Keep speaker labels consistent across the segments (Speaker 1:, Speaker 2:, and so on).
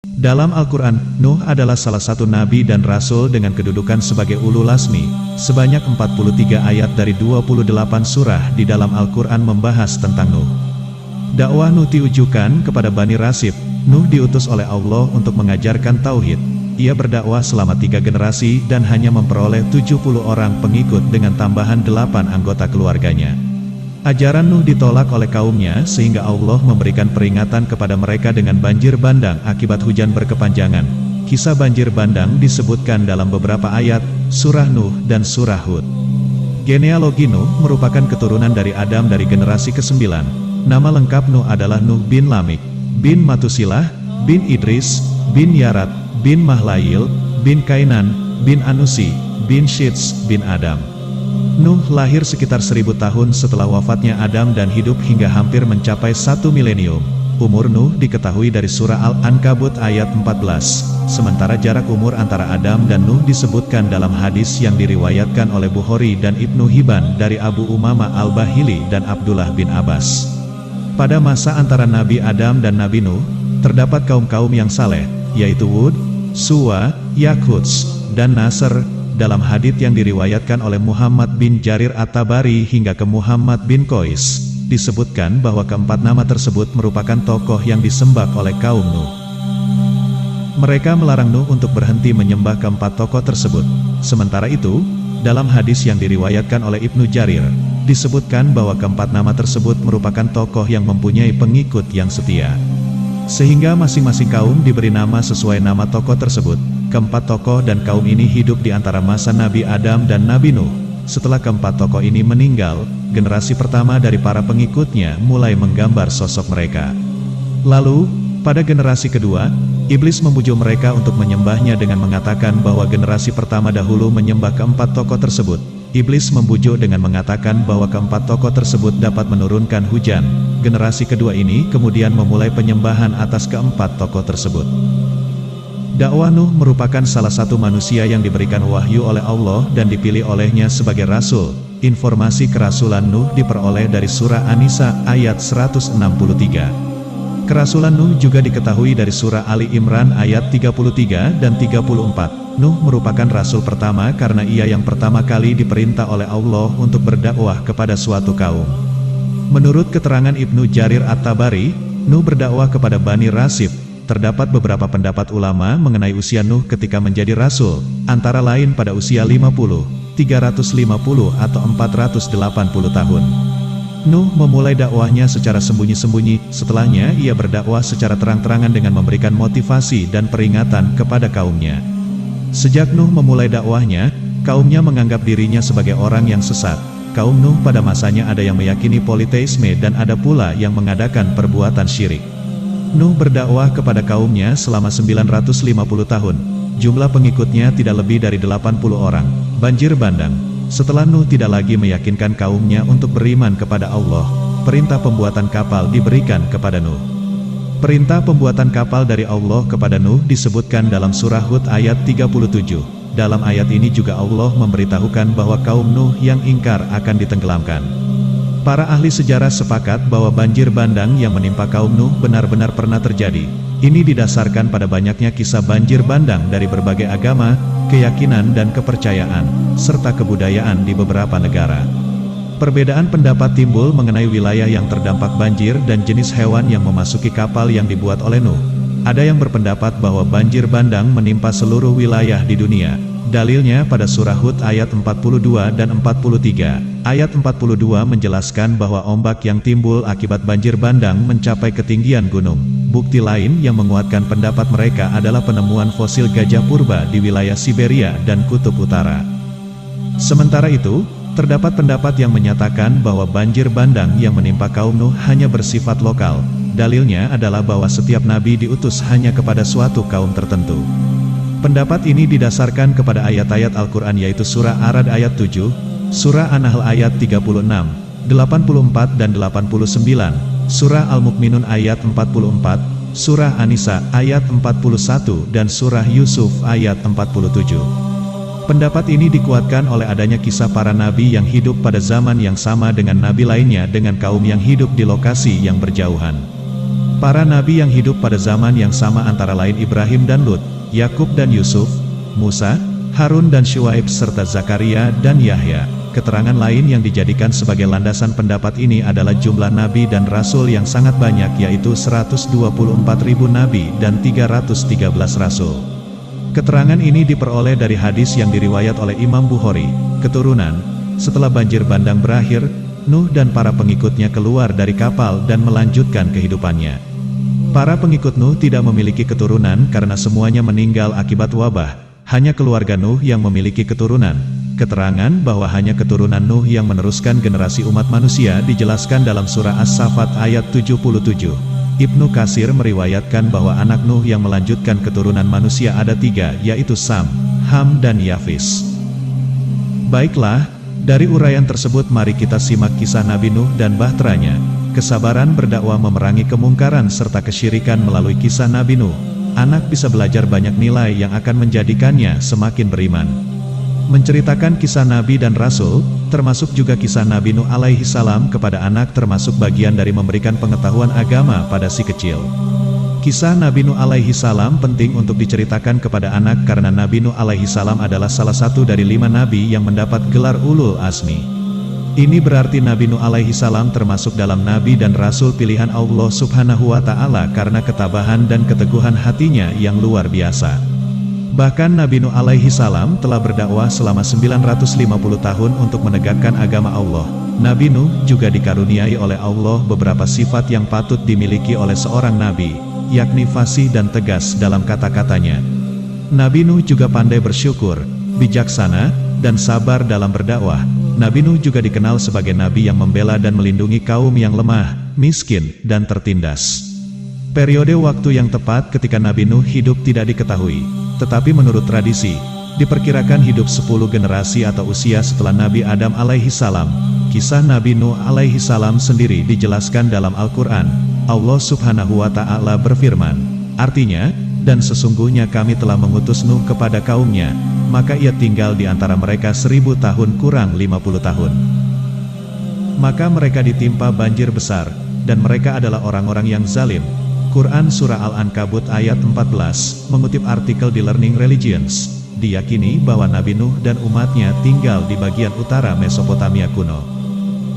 Speaker 1: Dalam Al-Quran, Nuh adalah salah satu nabi dan rasul dengan kedudukan sebagai ulul azmi. Sebanyak 43 ayat dari 28 surah di dalam Al-Quran membahas tentang Nuh. Dakwah Nuh ditujukan kepada Bani Rasib. Nuh diutus oleh Allah untuk mengajarkan tauhid. Ia berdakwah selama 3 generasi dan hanya memperoleh 70 orang pengikut dengan tambahan 8 anggota keluarganya. Ajaran Nuh ditolak oleh kaumnya sehingga Allah memberikan peringatan kepada mereka dengan banjir bandang akibat hujan berkepanjangan. Kisah banjir bandang disebutkan dalam beberapa ayat, surah Nuh dan surah Hud. Genealogi Nuh merupakan keturunan dari Adam dari generasi ke-9. Nama lengkap Nuh adalah Nuh bin Lamik, bin Matusilah, bin Idris, bin Yarat, bin Mahlail, bin Kainan, bin Anusi, bin Syits, bin Adam. Nuh lahir sekitar 1000 tahun setelah wafatnya Adam dan hidup hingga hampir mencapai 1 milenium. Umur Nuh diketahui dari surah Al-Ankabut ayat 14, sementara jarak umur antara Adam dan Nuh disebutkan dalam hadis yang diriwayatkan oleh Bukhari dan Ibnu Hibban dari Abu Umama Al-Bahili dan Abdullah bin Abbas. Pada masa antara Nabi Adam dan Nabi Nuh, terdapat kaum-kaum yang saleh, yaitu Wud, Suwa, Yaquts, dan Nasr. Dalam hadits yang diriwayatkan oleh Muhammad bin Jarir At-Tabari hingga ke Muhammad bin Qais, disebutkan bahwa keempat nama tersebut merupakan tokoh yang disembah oleh kaum Nuh. Mereka melarang Nuh untuk berhenti menyembah keempat tokoh tersebut. Sementara itu, dalam hadis yang diriwayatkan oleh Ibnu Jarir, disebutkan bahwa keempat nama tersebut merupakan tokoh yang mempunyai pengikut yang setia. Sehingga masing-masing kaum diberi nama sesuai nama tokoh tersebut. Keempat tokoh dan kaum ini hidup di antara masa Nabi Adam dan Nabi Nuh. Setelah keempat tokoh ini meninggal, generasi pertama dari para pengikutnya mulai menggambar sosok mereka. Lalu, pada generasi kedua, iblis membujuk mereka untuk menyembahnya dengan mengatakan bahwa generasi pertama dahulu menyembah keempat tokoh tersebut. Iblis membujuk dengan mengatakan bahwa keempat tokoh tersebut dapat menurunkan hujan. Generasi kedua ini kemudian memulai penyembahan atas keempat tokoh tersebut. Dakwah Nuh merupakan salah satu manusia yang diberikan wahyu oleh Allah dan dipilih olehnya sebagai rasul. Informasi kerasulan Nuh diperoleh dari surah An-Nisa ayat 163. Kerasulan Nuh juga diketahui dari surah Ali Imran ayat 33 dan 34. Nuh merupakan rasul pertama karena ia yang pertama kali diperintah oleh Allah untuk berdakwah kepada suatu kaum. Menurut keterangan Ibnu Jarir At-Tabari, Nuh berdakwah kepada Bani Rasib. Terdapat beberapa pendapat ulama mengenai usia Nuh ketika menjadi rasul, antara lain pada usia 50, 350 atau 480 tahun. Nuh memulai dakwahnya secara sembunyi-sembunyi, setelahnya ia berdakwah secara terang-terangan dengan memberikan motivasi dan peringatan kepada kaumnya. Sejak Nuh memulai dakwahnya, kaumnya menganggap dirinya sebagai orang yang sesat. Kaum Nuh pada masanya ada yang meyakini politeisme dan ada pula yang mengadakan perbuatan syirik. Nuh berdakwah kepada kaumnya selama 950 tahun. Jumlah pengikutnya tidak lebih dari 80 orang. Banjir bandang. Setelah Nuh tidak lagi meyakinkan kaumnya untuk beriman kepada Allah, perintah pembuatan kapal diberikan kepada Nuh. Perintah pembuatan kapal dari Allah kepada Nuh disebutkan dalam surah Hud ayat 37. Dalam ayat ini juga Allah memberitahukan bahwa kaum Nuh yang ingkar akan ditenggelamkan. Para ahli sejarah sepakat bahwa banjir bandang yang menimpa kaum Nuh benar-benar pernah terjadi. Ini didasarkan pada banyaknya kisah banjir bandang dari berbagai agama, keyakinan dan kepercayaan, serta kebudayaan di beberapa negara. Perbedaan pendapat timbul mengenai wilayah yang terdampak banjir dan jenis hewan yang memasuki kapal yang dibuat oleh Nuh. Ada yang berpendapat bahwa banjir bandang menimpa seluruh wilayah di dunia. Dalilnya pada surah Hud ayat 42 dan 43. Ayat 42 menjelaskan bahwa ombak yang timbul akibat banjir bandang mencapai ketinggian gunung. Bukti lain yang menguatkan pendapat mereka adalah penemuan fosil gajah purba di wilayah Siberia dan Kutub Utara. Sementara itu, terdapat pendapat yang menyatakan bahwa banjir bandang yang menimpa kaum Nuh hanya bersifat lokal. Dalilnya adalah bahwa setiap nabi diutus hanya kepada suatu kaum tertentu. Pendapat ini didasarkan kepada ayat-ayat Al-Quran yaitu surah Ar-Ra'd ayat 7, surah An-Nahl ayat 36, 84 dan 89, surah Al-Mu'minun ayat 44, surah An-Nisa ayat 41 dan surah Yusuf ayat 47. Pendapat ini dikuatkan oleh adanya kisah para nabi yang hidup pada zaman yang sama dengan nabi lainnya dengan kaum yang hidup di lokasi yang berjauhan. Para nabi yang hidup pada zaman yang sama antara lain Ibrahim dan Lut, Yakub dan Yusuf, Musa, Harun dan Syuaib serta Zakaria dan Yahya. Keterangan lain yang dijadikan sebagai landasan pendapat ini adalah jumlah nabi dan rasul yang sangat banyak, yaitu 124.000 nabi dan 313 rasul. Keterangan ini diperoleh dari hadis yang diriwayat oleh Imam Bukhari. Keturunan, setelah banjir bandang berakhir, Nuh dan para pengikutnya keluar dari kapal dan melanjutkan kehidupannya. Para pengikut Nuh tidak memiliki keturunan karena semuanya meninggal akibat wabah. Hanya keluarga Nuh yang memiliki keturunan. Keterangan bahwa hanya keturunan Nuh yang meneruskan generasi umat manusia dijelaskan dalam surah As-Saffat ayat 77. Ibnu Katsir meriwayatkan bahwa anak Nuh yang melanjutkan keturunan manusia ada 3, yaitu Sam, Ham dan Yafis. Baiklah, dari uraian tersebut mari kita simak kisah Nabi Nuh dan bahteranya. Kesabaran berdakwah memerangi kemungkaran serta kesyirikan melalui kisah Nabi Nuh. Anak bisa belajar banyak nilai yang akan menjadikannya semakin beriman. Menceritakan kisah Nabi dan Rasul, termasuk juga kisah Nabi Nuh alaihi salam kepada anak termasuk bagian dari memberikan pengetahuan agama pada si kecil. Kisah Nabi Nuh alaihi salam penting untuk diceritakan kepada anak karena Nabi Nuh alaihi salam adalah salah satu dari 5 nabi yang mendapat gelar ulul azmi. Ini berarti Nabi Nuh alaihi salam termasuk dalam nabi dan rasul pilihan Allah subhanahu wa ta'ala karena ketabahan dan keteguhan hatinya yang luar biasa. Bahkan Nabi Nuh alaihi salam telah berdakwah selama 950 tahun untuk menegakkan agama Allah. Nabi Nuh juga dikaruniai oleh Allah beberapa sifat yang patut dimiliki oleh seorang nabi, yakni fasih dan tegas dalam kata-katanya. Nabi Nuh juga pandai bersyukur, bijaksana, dan sabar dalam berdakwah. Nabi Nuh juga dikenal sebagai nabi yang membela dan melindungi kaum yang lemah, miskin, dan tertindas. Periode waktu yang tepat ketika Nabi Nuh hidup tidak diketahui, tetapi menurut tradisi, diperkirakan hidup 10 generasi atau usia setelah Nabi Adam alaihi salam. Kisah Nabi Nuh alaihi salam sendiri dijelaskan dalam Al-Quran. Allah subhanahu wa ta'ala berfirman, artinya, dan sesungguhnya kami telah mengutus Nuh kepada kaumnya, maka ia tinggal di antara mereka 1000 tahun kurang 50 tahun. Maka mereka ditimpa banjir besar, dan mereka adalah orang-orang yang zalim. Quran Surah Al-Ankabut ayat 14, mengutip artikel di Learning Religions, diyakini bahwa Nabi Nuh dan umatnya tinggal di bagian utara Mesopotamia kuno.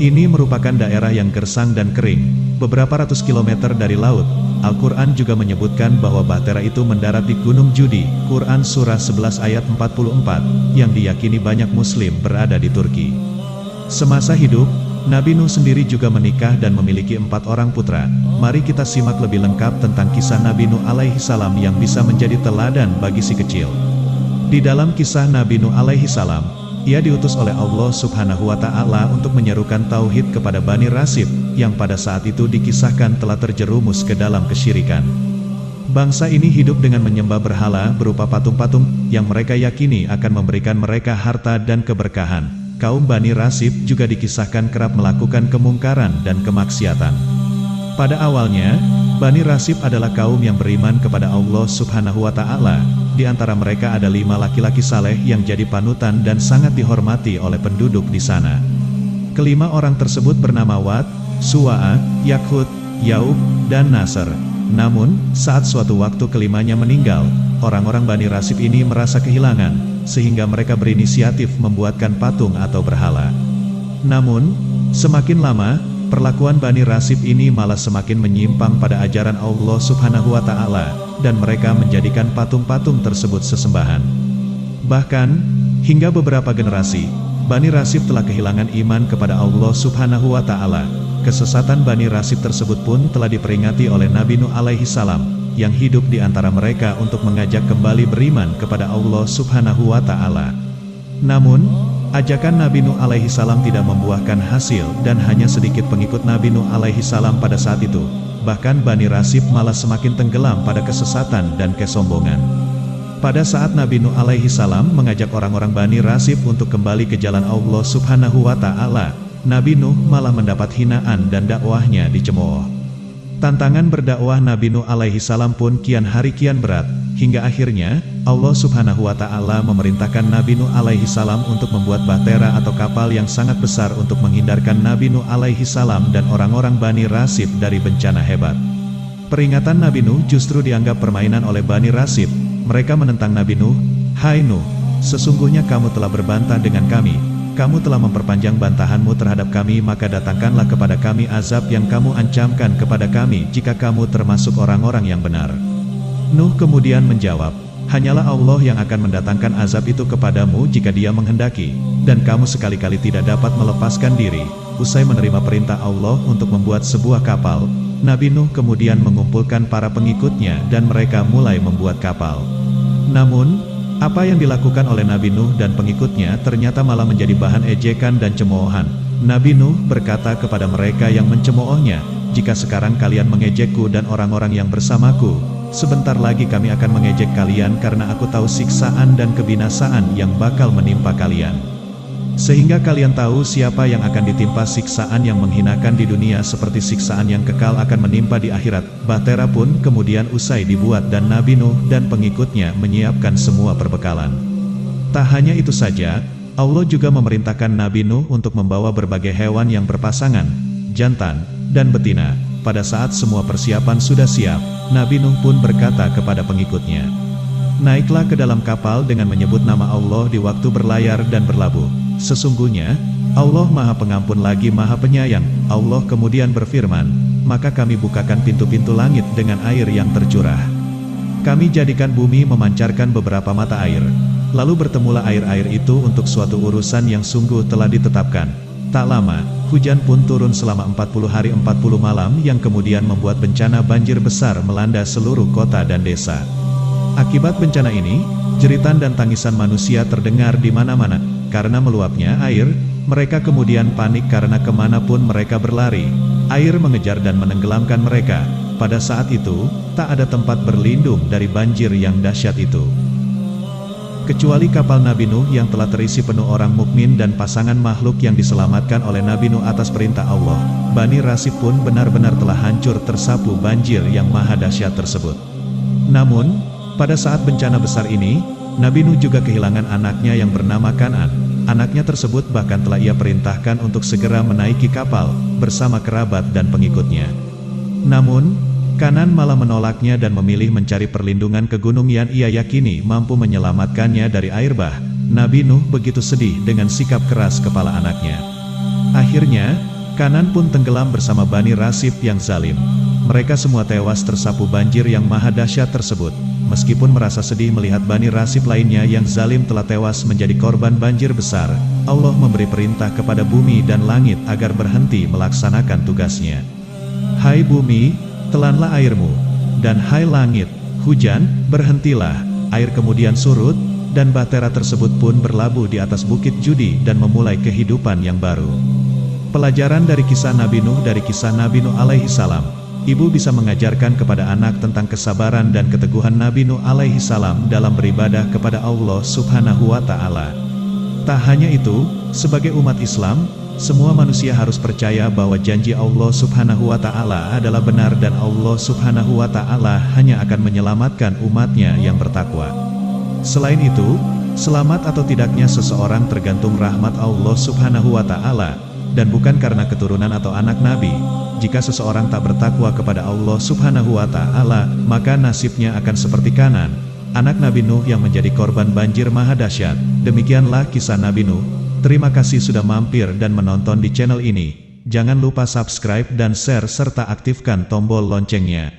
Speaker 1: Ini merupakan daerah yang gersang dan kering, beberapa ratus kilometer dari laut. Al-Quran juga menyebutkan bahwa bahtera itu mendarat di Gunung Judi, Quran Surah 11 ayat 44, yang diyakini banyak muslim berada di Turki. Semasa hidup, Nabi Nuh sendiri juga menikah dan memiliki 4 orang putra. Mari kita simak lebih lengkap tentang kisah Nabi Nuh alaihi salam yang bisa menjadi teladan bagi si kecil. Di dalam kisah Nabi Nuh alaihi salam, ia diutus oleh Allah subhanahu wa ta'ala untuk menyerukan tauhid kepada Bani Rasib, yang pada saat itu dikisahkan telah terjerumus ke dalam kesyirikan. Bangsa ini hidup dengan menyembah berhala berupa patung-patung, yang mereka yakini akan memberikan mereka harta dan keberkahan. Kaum Bani Rasib juga dikisahkan kerap melakukan kemungkaran dan kemaksiatan. Pada awalnya, Bani Rasib adalah kaum yang beriman kepada Allah subhanahu wa ta'ala. Di antara mereka ada 5 laki-laki saleh yang jadi panutan dan sangat dihormati oleh penduduk di sana. Kelima orang tersebut bernama Wad, Suwa'a, Yakhud, Yaub, dan Nasr. Namun, saat suatu waktu kelimanya meninggal, orang-orang Bani Rasib ini merasa kehilangan, sehingga mereka berinisiatif membuatkan patung atau berhala. Namun, semakin lama, perlakuan Bani Rasib ini malah semakin menyimpang pada ajaran Allah subhanahu wa ta'ala, dan mereka menjadikan patung-patung tersebut sesembahan. Bahkan, hingga beberapa generasi, Bani Rasib telah kehilangan iman kepada Allah subhanahu wa ta'ala. Kesesatan Bani Rasib tersebut pun telah diperingati oleh Nabi Nuh alaihi salam, yang hidup di antara mereka untuk mengajak kembali beriman kepada Allah subhanahu wa ta'ala. Namun, ajakan Nabi Nuh alaihi salam tidak membuahkan hasil dan hanya sedikit pengikut Nabi Nuh alaihi salam pada saat itu. Bahkan Bani Rasib malah semakin tenggelam pada kesesatan dan kesombongan. Pada saat Nabi Nuh alaihi salam mengajak orang-orang Bani Rasib untuk kembali ke jalan Allah subhanahu wa ta'ala, Nabi Nuh malah mendapat hinaan dan dakwahnya dicemooh. Tantangan berdakwah Nabi Nuh alaihi salam pun kian hari kian berat, hingga akhirnya Allah subhanahu wa ta'ala memerintahkan Nabi Nuh alaihi salam untuk membuat bahtera atau kapal yang sangat besar untuk menghindarkan Nabi Nuh alaihi salam dan orang-orang Bani Rasib dari bencana hebat. Peringatan Nabi Nuh justru dianggap permainan oleh Bani Rasib. Mereka menentang Nabi Nuh, "Hai Nuh, sesungguhnya kamu telah berbantah dengan kami. Kamu telah memperpanjang bantahanmu terhadap kami, maka datangkanlah kepada kami azab yang kamu ancamkan kepada kami jika kamu termasuk orang-orang yang benar." Nuh kemudian menjawab, "Hanyalah Allah yang akan mendatangkan azab itu kepadamu jika Dia menghendaki, dan kamu sekali-kali tidak dapat melepaskan diri." Usai menerima perintah Allah untuk membuat sebuah kapal, Nabi Nuh kemudian mengumpulkan para pengikutnya dan mereka mulai membuat kapal. Namun, apa yang dilakukan oleh Nabi Nuh dan pengikutnya ternyata malah menjadi bahan ejekan dan cemoohan. Nabi Nuh berkata kepada mereka yang mencemoohnya, "Jika sekarang kalian mengejekku dan orang-orang yang bersamaku, sebentar lagi kami akan mengejek kalian karena aku tahu siksaan dan kebinasaan yang bakal menimpa kalian. Sehingga kalian tahu siapa yang akan ditimpa siksaan yang menghinakan di dunia seperti siksaan yang kekal akan menimpa di akhirat." Bahtera pun kemudian usai dibuat dan Nabi Nuh dan pengikutnya menyiapkan semua perbekalan. Tak hanya itu saja, Allah juga memerintahkan Nabi Nuh untuk membawa berbagai hewan yang berpasangan, jantan, dan betina. Pada saat semua persiapan sudah siap, Nabi Nuh pun berkata kepada pengikutnya, "Naiklah ke dalam kapal dengan menyebut nama Allah di waktu berlayar dan berlabuh. Sesungguhnya, Allah Maha Pengampun lagi Maha Penyayang." Allah kemudian berfirman, "Maka kami bukakan pintu-pintu langit dengan air yang tercurah. Kami jadikan bumi memancarkan beberapa mata air. Lalu bertemulah air-air itu untuk suatu urusan yang sungguh telah ditetapkan. Tak lama, hujan pun turun selama 40 hari 40 malam yang kemudian membuat bencana banjir besar melanda seluruh kota dan desa. Akibat bencana ini, jeritan dan tangisan manusia terdengar di mana-mana. Karena meluapnya air, mereka kemudian panik karena kemanapun mereka berlari, air mengejar dan menenggelamkan mereka. Pada saat itu, tak ada tempat berlindung dari banjir yang dahsyat itu. Kecuali kapal Nabi Nuh yang telah terisi penuh orang mukmin dan pasangan makhluk yang diselamatkan oleh Nabi Nuh atas perintah Allah. Bani Rasib pun benar-benar telah hancur tersapu banjir yang maha dahsyat tersebut. Namun, pada saat bencana besar ini, Nabi Nuh juga kehilangan anaknya yang bernama Kan'an. Anaknya tersebut bahkan telah ia perintahkan untuk segera menaiki kapal, bersama kerabat dan pengikutnya. Namun, Kan'an malah menolaknya dan memilih mencari perlindungan ke gunung yang ia yakini mampu menyelamatkannya dari air bah. Nabi Nuh begitu sedih dengan sikap keras kepala anaknya. Akhirnya, Kan'an pun tenggelam bersama Bani Rasib yang zalim. Mereka semua tewas tersapu banjir yang maha dahsyat tersebut. Meskipun merasa sedih melihat Bani Rasib lainnya yang zalim telah tewas menjadi korban banjir besar, Allah memberi perintah kepada bumi dan langit agar berhenti melaksanakan tugasnya. "Hai bumi, telanlah airmu, dan hai langit, hujan, berhentilah." Air kemudian surut, dan bahtera tersebut pun berlabuh di atas bukit Judi dan memulai kehidupan yang baru. Pelajaran dari kisah Nabi Nuh. Dari kisah Nabi Nuh alaihi salam, ibu bisa mengajarkan kepada anak tentang kesabaran dan keteguhan Nabi Nuh alaihi salam dalam beribadah kepada Allah subhanahu wa ta'ala. Tak hanya itu, sebagai umat Islam, semua manusia harus percaya bahwa janji Allah subhanahu wa ta'ala adalah benar dan Allah subhanahu wa ta'ala hanya akan menyelamatkan umatnya yang bertakwa. Selain itu, selamat atau tidaknya seseorang tergantung rahmat Allah subhanahu wa ta'ala, dan bukan karena keturunan atau anak Nabi. Jika seseorang tak bertakwa kepada Allah subhanahu wa ta'ala, maka nasibnya akan seperti Kan'an, anak Nabi Nuh yang menjadi korban banjir maha dahsyat. Demikianlah kisah Nabi Nuh. Terima kasih sudah mampir dan menonton di channel ini. Jangan lupa subscribe dan share serta aktifkan tombol loncengnya.